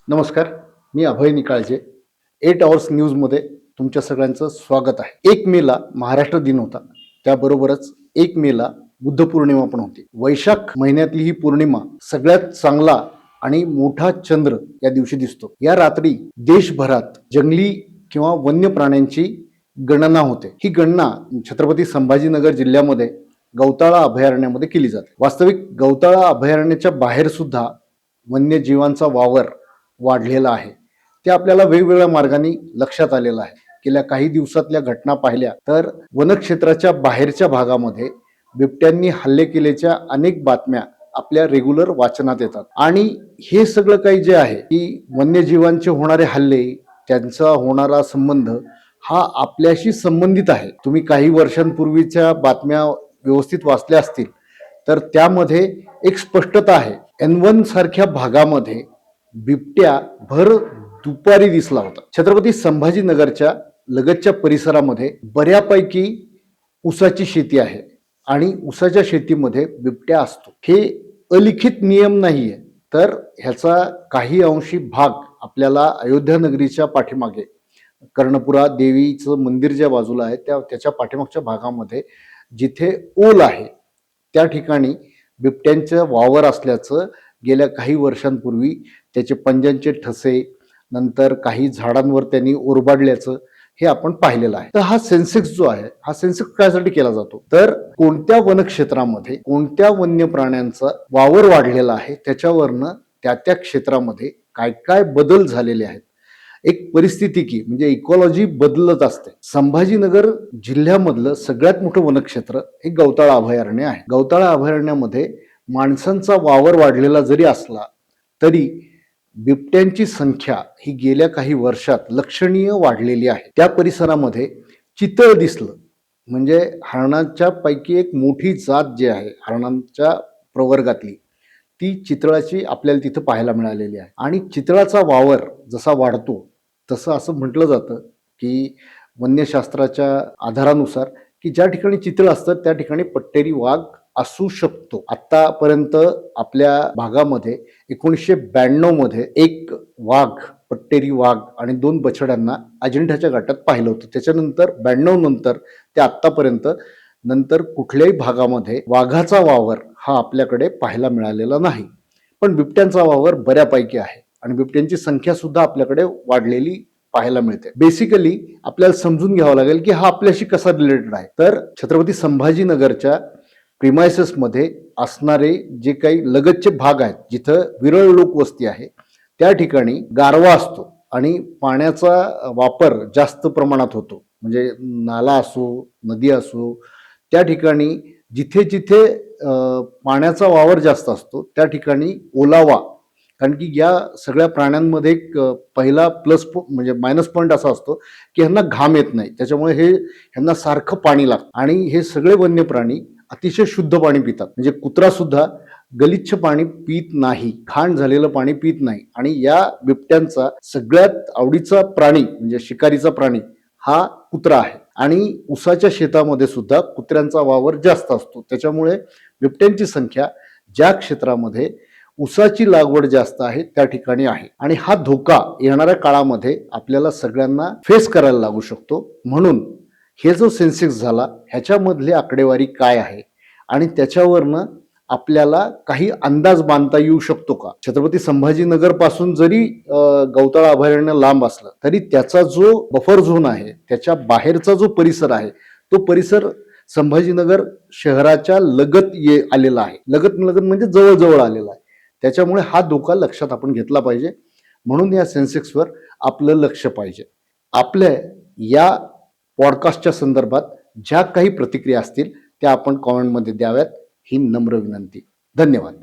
नमस्कार. मी अभय निकाळजे. 8 अवर्स न्यूजमध्ये तुमच्या सगळ्यांचं स्वागत आहे. 1 मेला महाराष्ट्र दिन होता. त्याबरोबरच 1 मेला बुद्ध पौर्णिमा पण होती. वैशाख महिन्यातली ही पौर्णिमा सगळ्यात चांगला आणि मोठा चंद्र या दिवशी दिसतो. या रात्री देशभरात जंगली किंवा वन्य प्राण्यांची गणना होते. ही गणना छत्रपती संभाजीनगर जिल्ह्यामध्ये गौताळा अभयारण्यामध्ये केली जाते. वास्तविक गौताळा अभयारण्याच्या बाहेर सुद्धा वन्यजीवांचा वावर वाढलेला आहे. ते आपल्याला वेगवेगळ्या मार्गाने लक्षात आलेलं आहे. गेल्या काही दिवसातल्या घटना पाहिल्या तर वनक्षेत्राच्या बाहेरच्या भागामध्ये बिबट्यांनी हल्ले केल्याच्या अनेक बातम्या आपल्या रेग्युलर वाचनात येतात. आणि हे सगळं काही जे आहे की वन्यजीवांचे होणारे हल्ले, त्यांचा होणारा संबंध हा आपल्याशी संबंधित आहे. तुम्ही काही वर्षांपूर्वीच्या बातम्या व्यवस्थित वाचल्या असतील तर त्यामध्ये एक स्पष्टता आहे. N1 सारख्या भागामध्ये बिबट्या भर दुपारी दिसला होता. छत्रपती संभाजीनगरच्या लगतच्या परिसरामध्ये बऱ्यापैकी ऊसाची शेती आहे आणि ऊसाच्या शेतीमध्ये बिबट्या असतो. हे अलिखित नियम नाहीये, तर ह्याचा काही अंशी भाग आपल्याला अयोध्या नगरीच्या पाठीमागे कर्णपुरा देवीचं मंदिर ज्या बाजूला आहे त्याच्या पाठीमागच्या भागामध्ये जिथे ओल आहे त्या ठिकाणी बिबट्यांचं वावर असल्याचं गेल्या काही वर्षांपूर्वी त्याचे पंजांचे ठसे, नंतर काही झाडांवर त्यांनी ओरबाडल्याचं हे आपण पाहिलेलं आहे. तर हा सेन्सेक्स जो आहे, हा सेन्सेक्स कशासाठी केला जातो, तर कोणत्या वनक्षेत्रामध्ये कोणत्या वन्य प्राण्यांचा वावर वाढलेला आहे त्याच्यावरनं त्या क्षेत्रामध्ये काय काय बदल झालेले आहेत. एक परिस्थितिकी म्हणजे इकॉलॉजी बदलत असते. संभाजीनगर जिल्ह्यामधलं सगळ्यात मोठं वनक्षेत्र हे गौताळा अभयारण्य आहे. गौताळा अभयारण्यामध्ये माणसांचा वावर वाढलेला जरी असला तरी बिबट्यांची संख्या ही गेल्या काही वर्षात लक्षणीय वाढलेली आहे. त्या परिसरामध्ये चितळ दिसलं म्हणजे हरणांच्या पैकी एक मोठी जात जी आहे हरणांच्या प्रवर्गातली, ती चितळाची आपल्याला तिथं पाहायला मिळालेली आहे. आणि चितळाचा वावर जसा वाढतो तसं असं म्हटलं जातं की वन्यशास्त्राच्या आधारानुसार की ज्या ठिकाणी चितळ असतं त्या ठिकाणी पट्टेरी वाघ असू शकतो. आतापर्यंत आपल्या भागामध्ये 1992 मध्ये एक वाघ, पट्टेरी वाघ आणि 2 बछड्यांना अजिंठ्याच्या घाटात पाहिलं होतं. त्याच्यानंतर 92 नंतर ते आतापर्यंत नंतर कुठल्याही भागामध्ये वाघाचा वावर हा आपल्याकडे पाहायला मिळालेला नाही. पण बिबट्यांचा वावर बऱ्यापैकी आहे आणि बिबट्यांची संख्या सुद्धा आपल्याकडे वाढलेली पाहायला मिळते. बेसिकली आपल्याला समजून घ्यावं लागेल की हा आपल्याशी कसा रिलेटेड आहे. तर छत्रपती संभाजीनगरच्या प्रिमायसेस मध्ये असणारे जे काही लगतचे भाग आहेत जिथं विरळ लोकवस्ती आहे त्या ठिकाणी गारवा असतो आणि पाण्याचा वापर जास्त प्रमाणात होतो. म्हणजे नाला असो, नदी असो, त्या ठिकाणी जिथे जिथे पाण्याचा वावर जास्त असतो त्या ठिकाणी ओलावा, कारण की या सगळ्या प्राण्यांमध्ये एक पहिला प्लस म्हणजे मायनस पॉईंट असा असतो की ह्यांना घाम येत नाही, त्याच्यामुळे ह्यांना सारखं पाणी लागतं. आणि हे सगळे वन्य प्राणी अतिशय शुद्ध पाणी पितात. म्हणजे कुत्रा सुद्धा गलिच्छ पाणी पित नाही, घाण झालेलं पाणी पित नाही. आणि या बिबट्यांचा सगळ्यात आवडीचा प्राणी म्हणजे शिकारीचा प्राणी हा कुत्रा आहे. आणि ऊसाच्या शेतामध्ये सुद्धा कुत्र्यांचा वावर जास्त असतो. त्याच्यामुळे बिबट्यांची संख्या ज्या क्षेत्रामध्ये ऊसाची लागवड जास्त आहे त्या ठिकाणी आहे. आणि हा धोका येणाऱ्या काळामध्ये आपल्याला सगळ्यांना फेस करायला लागू शकतो. म्हणून हे जो सेन्सेक्स झाला ह्याच्यामधली आकडेवारी काय आहे आणि त्याच्यावरनं आपल्याला काही अंदाज बांधता येऊ शकतो का. छत्रपती संभाजीनगर पासून जरी गौताळा अभयारण्य लांब असलं तरी त्याचा जो बफर झोन आहे त्याच्या बाहेरचा जो परिसर आहे तो परिसर संभाजीनगर शहराच्या लगत आलेला आहे. लगत म्हणजे जवळ आलेला आहे. त्याच्यामुळे हा धोका लक्षात आपण घेतला पाहिजे. म्हणून या सेन्सेक्सवर आपलं लक्ष पाहिजे. आपल्या या पॉडकास्टच्या संदर्भात ज्या काही प्रतिक्रिया असतील त्या आपण कॉमेंटमध्ये द्याव्यात ही नम्र विनंती. धन्यवाद.